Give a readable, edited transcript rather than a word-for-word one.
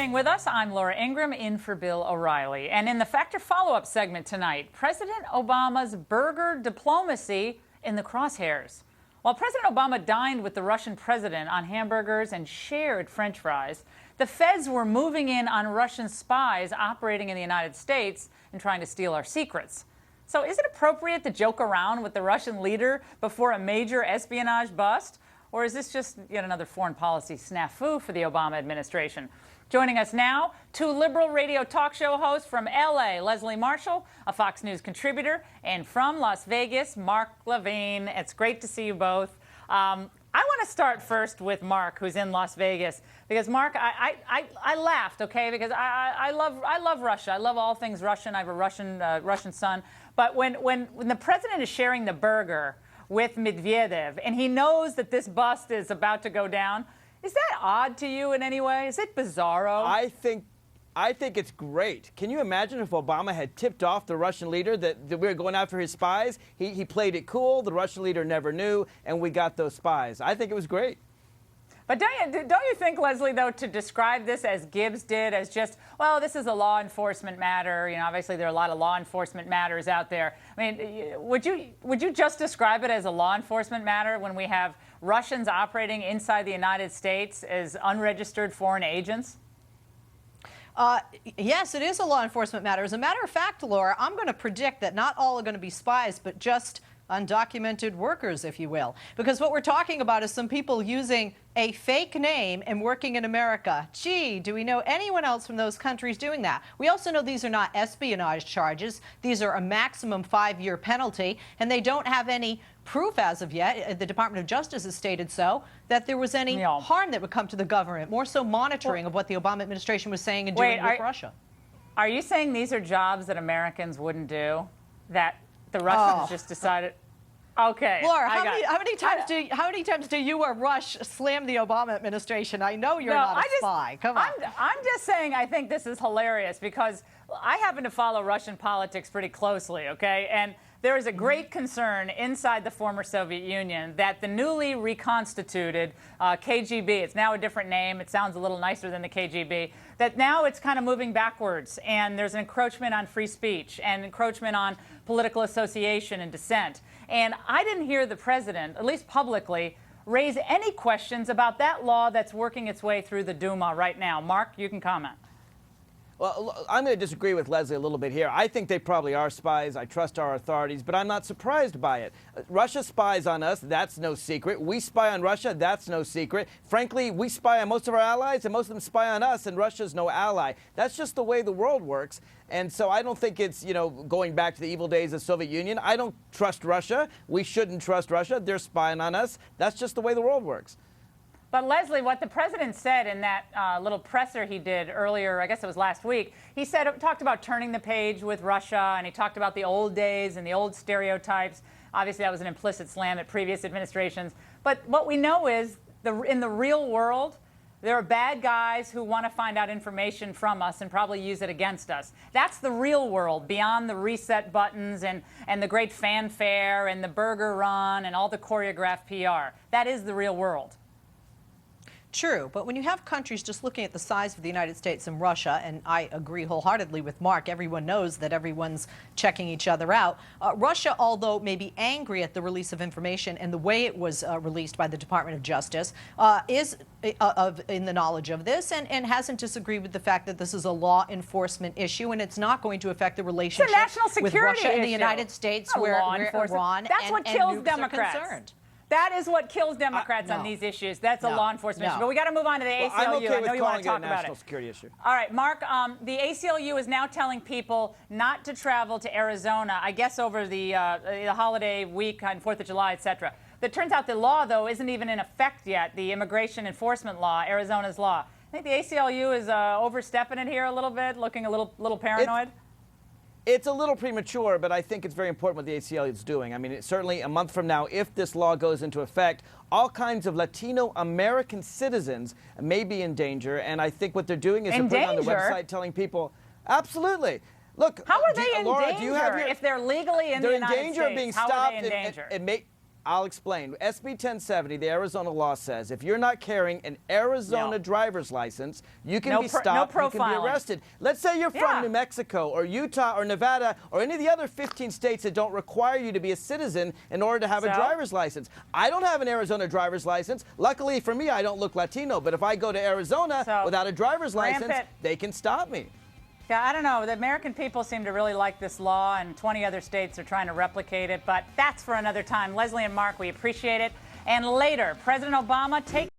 staying with us. I'm Laura Ingram, in for Bill O'Reilly. And in the Factor follow-up segment tonight, President Obama's burger diplomacy in the crosshairs. While President Obama dined with the Russian president on hamburgers and shared French fries, the feds were moving in on Russian spies operating in the United States and trying to steal our secrets. So is it appropriate to joke around with the Russian leader before a major espionage bust? Or is this just yet another foreign policy snafu for the Obama administration? Joining us now, two liberal radio talk show hosts from L.A., Leslie Marshall, a Fox News contributor, and from Las Vegas, Mark Levine. It's great to see you both. I want to start first with Mark, who's in Las Vegas, because Mark, I laughed, okay, because I love Russia. I love all things Russian. I have a Russian son. But when the president is sharing the burger with Medvedev, and he knows that this bust is about to go down, is that odd to you in any way? Is it bizarro? I think it's great. Can you imagine if Obama had tipped off the Russian leader that we were going after his spies? He played it cool, the Russian leader never knew, and we got those spies. I think it was great. But don't you think, Leslie, though, to describe this as Gibbs did, as just, well, this is a law enforcement matter, you know, obviously there are a lot of law enforcement matters out there. I mean, would you just describe it as a law enforcement matter when we have Russians operating inside the United States as unregistered foreign agents? Yes, it is a law enforcement matter. As a matter of fact, Laura, I'm going to predict that not all are going to be spies, but just undocumented workers, if you will. Because what we're talking about is some people using a fake name and working in America. Gee, do we know anyone else from those countries doing that? We also know these are not espionage charges. These are a maximum 5-year penalty, and they don't have any proof as of yet, the Department of Justice has stated so, that there was any harm that would come to the government, more so monitoring of what the Obama administration was saying and doing with Russia. Are you saying these are jobs that Americans wouldn't do, that the Russians just decided? Okay. Laura, how many times do you or Rush slam the Obama administration? I know you're not a spy. Come on. I'm just saying I think this is hilarious because I happen to follow Russian politics pretty closely, okay? And there is a great concern inside the former Soviet Union that the newly reconstituted KGB, it's now a different name, it sounds a little nicer than the KGB, that now it's kind of moving backwards, and there's an encroachment on free speech and encroachment on political association and dissent. And I didn't hear the president, at least publicly, raise any questions about that law that's working its way through the Duma right now. Mark, you can comment. Well, I'm going to disagree with Leslie a little bit here. I think they probably are spies. I trust our authorities, but I'm not surprised by it. Russia spies on us. That's no secret. We spy on Russia. That's no secret. Frankly, we spy on most of our allies, and most of them spy on us, and Russia's no ally. That's just the way the world works. And so I don't think it's, you know, going back to the evil days of the Soviet Union. I don't trust Russia. We shouldn't trust Russia. They're spying on us. That's just the way the world works. But Leslie, what the president said in that little presser he did earlier, I guess it was last week, he talked about turning the page with Russia, and he talked about the old days and the old stereotypes. Obviously, that was an implicit slam at previous administrations. But what we know is, in the real world, there are bad guys who want to find out information from us and probably use it against us. That's the real world, beyond the reset buttons and the great fanfare and the burger run and all the choreographed PR. That is the real world. True, but when you have countries just looking at the size of the United States and Russia, and I agree wholeheartedly with Mark, everyone knows that everyone's checking each other out. Russia, although may be angry at the release of information and the way it was released by the Department of Justice, is in the knowledge of this and hasn't disagreed with the fact that this is a law enforcement issue and it's not going to affect the relationship with Russia and the United States where Iran and nukes are concerned. That is what kills Democrats on these issues. That's a law enforcement issue. But we got to move on to the ACLU. I'm okay I know you want to talk about it. National security issue. All right, Mark. The ACLU is now telling people not to travel to Arizona, I guess over the holiday week on 4th of July, etc. It turns out the law, though, isn't even in effect yet. The immigration enforcement law, Arizona's law. I think the ACLU is overstepping it here a little bit, looking a little paranoid. It's a little premature, but I think it's very important what the ACLU is doing. I mean, certainly a month from now, if this law goes into effect, all kinds of Latino American citizens may be in danger. And I think what they're doing is they're putting on the website telling people, absolutely. Look, how are they in Laura, danger if they're legally in the United States? They're in danger of being stopped. How are they in danger? I'll explain. SB 1070, the Arizona law says if you're not carrying an Arizona driver's license, you can be stopped, you can be arrested. Let's say you're from New Mexico or Utah or Nevada or any of the other 15 states that don't require you to be a citizen in order to have a driver's license. I don't have an Arizona driver's license. Luckily for me, I don't look Latino, but if I go to Arizona without a driver's license, they can stop me. Yeah, I don't know. The American people seem to really like this law, and 20 other states are trying to replicate it, but that's for another time. Leslie and Mark, we appreciate it. And later, President Obama takes